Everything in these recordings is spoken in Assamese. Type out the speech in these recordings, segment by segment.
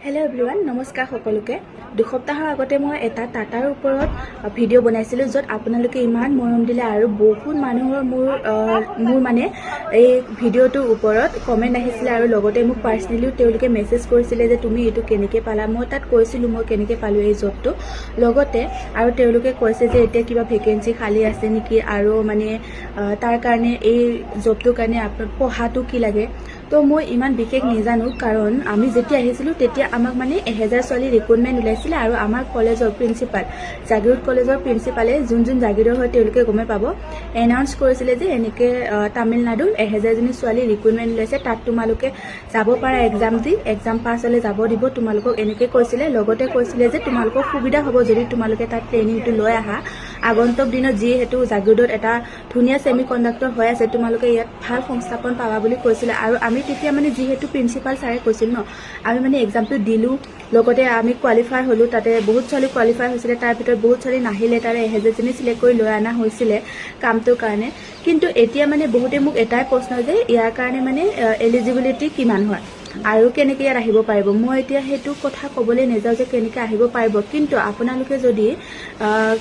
হেল্ল' এভৰিৱান, নমস্কাৰ সকলোকে। দুসপ্তাহৰ আগতে মই এটা টাটাৰ ওপৰত ভিডিঅ' বনাইছিলোঁ, য'ত আপোনালোকে ইমান মৰম দিলে আৰু বহুত মানুহৰ মোৰ মানে এই ভিডিঅ'টোৰ ওপৰত কমেণ্ট আহিছিলে আৰু লগতে মোক পাৰ্চনেলিও তেওঁলোকে মেছেজ কৰিছিলে যে তুমি এইটো কেনেকৈ পালা। মই তাত কৈছিলোঁ মই কেনেকৈ পালোঁ এই জবটো, লগতে আৰু তেওঁলোকে কৈছে যে এতিয়া কিবা ভেকেঞ্চি খালী আছে নেকি আৰু মানে তাৰ কাৰণে এই জবটোৰ কাৰণে আপোনাৰ পঢ়াটো কি লাগে। তো মই ইমান বিশেষ নাজানো, কাৰণ আমি যেতিয়া আহিছিলোঁ তেতিয়া আমাক মানে 1000 ছোৱালী ৰিক্ৰুটমেণ্ট ওলাইছিলে আৰু আমাৰ কলেজৰ প্ৰিন্সিপাল, জাগিৰোড কলেজৰ প্ৰিন্সিপালে যোন জাগিৰৰ হয় তেওঁলোকে গমেই পাব, এনাউন্স কৰিছিলে যে এনেকৈ তামিলনাডুৰ 1000জনী ছোৱালী ৰিক্ৰুটমেণ্ট ওলাইছে, তাত তোমালোকে যাব পাৰা এক্সাম দি, এক্সাম পাছ হ'লে যাব দিব তোমালোকক, এনেকৈ কৈছিলে। লগতে কৈছিলে যে তোমালোকৰ সুবিধা হ'ব যদি তোমালোকে তাত ট্ৰেইনিংটো লৈ আহা। আগন্তুক দিনত যিহেতু জাগিৰোডত এটা ধুনীয়া ছেমি কণ্ডাক্টৰ হৈ আছে, তোমালোকে ইয়াত ভাল সংস্থাপন পাবা বুলি কৈছিলে। আৰু আমি তেতিয়া মানে যিহেতু প্ৰিন্সিপাল ছাৰে কৈছিল ন, আমি মানে এক্সামটো দিলোঁ, লগতে আমি কোৱালিফাই হ'লোঁ। তাতে বহুত ছোৱালী কোৱালিফাই হৈছিলে, তাৰ ভিতৰত বহুত ছোৱালী নাহিলে, তাৰে 1000জনী চিলেক্ট কৰি লৈ অনা হৈছিলে কামটোৰ কাৰণে। কিন্তু এতিয়া মানে বহুতে মোক এটাই প্ৰশ্ন যে ইয়াৰ কাৰণে মানে এলিজিবিলিটি কিমান হয় আৰু কেনেকৈ ইয়াত আহিব পাৰিব। মই এতিয়া সেইটো কথা ক'বলৈ নাযাওঁ যে কেনেকৈ আহিব পাৰিব, কিন্তু আপোনালোকে যদি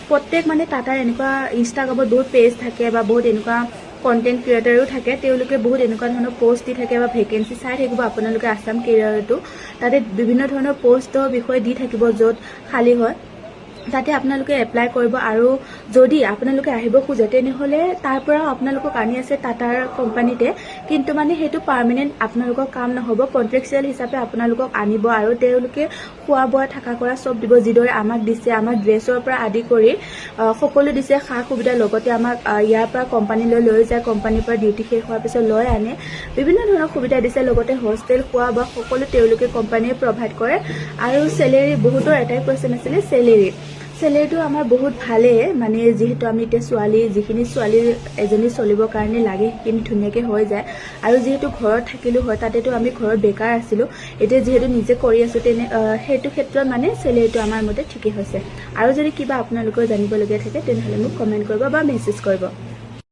প্ৰত্যেক মানে টাটাৰ এনেকুৱা ইনষ্টাগ্ৰামত বহুত পেজ থাকে বা বহুত এনেকুৱা কণ্টেণ্ট ক্ৰিয়েটাৰো থাকে, তেওঁলোকে বহুত এনেকুৱা ধৰণৰ পষ্ট দি থাকে বা ভেকেঞ্চি চাই থাকিব আপোনালোকে আছাম কেৰিয়াৰটো, তাতে বিভিন্ন ধৰণৰ পষ্টৰ বিষয়ে দি থাকিব য'ত খালী হয়, তাতে আপোনালোকে এপ্লাই কৰিব। আৰু যদি আপোনালোকে আহিব খোজে তেনেহ'লে তাৰ পৰাও আপোনালোকক আনি আছে টাটাৰ কোম্পানীতে, কিন্তু মানে সেইটো পাৰ্মানেণ্ট আপোনালোকৰ কাম নহ'ব, কণ্ট্ৰেকচুৱেল হিচাপে আপোনালোকক আনিব আৰু তেওঁলোকে খোৱা বোৱা থকা কৰা চব দিব, যিদৰে আমাক দিছে। আমাক ড্ৰেছৰ পৰা আদি কৰি সকলো দিছে সা সুবিধা, লগতে আমাক ইয়াৰ পৰা কোম্পানীলৈ লৈ যায়, কোম্পানীৰ পৰা ডিউটি শেষ হোৱাৰ পিছত লৈ আনে, বিভিন্ন ধৰণৰ সুবিধা দিছে। লগতে হোষ্টেল খোৱা বোৱা সকলো তেওঁলোকে কোম্পানীয়ে প্ৰভাইড কৰে। আৰু চেলেৰী, বহুতৰ এটাই কুৱেশ্যন আছিলে চেলেৰীটো আমাৰ বহুত ভালেই, মানে যিহেতু আমি এতিয়া ছোৱালী, যিখিনি ছোৱালী এজনী চলিবৰ কাৰণে লাগে সেইখিনি ধুনীয়াকৈ হৈ যায়। আৰু যিহেতু ঘৰত থাকিলোঁ হয়, তাতেতো আমি ঘৰত বেকাৰ আছিলোঁ, এতিয়া যিহেতু নিজে কৰি আছোঁ, সেইটো ক্ষেত্ৰত মানে চেলেৰীটো আমাৰ মতে ঠিকেই হৈছে। আৰু যদি কিবা আপোনালোকৰ জানিবলগীয়া থাকে তেনেহ'লে মোক কমেণ্ট কৰিব বা মেছেজ কৰিব।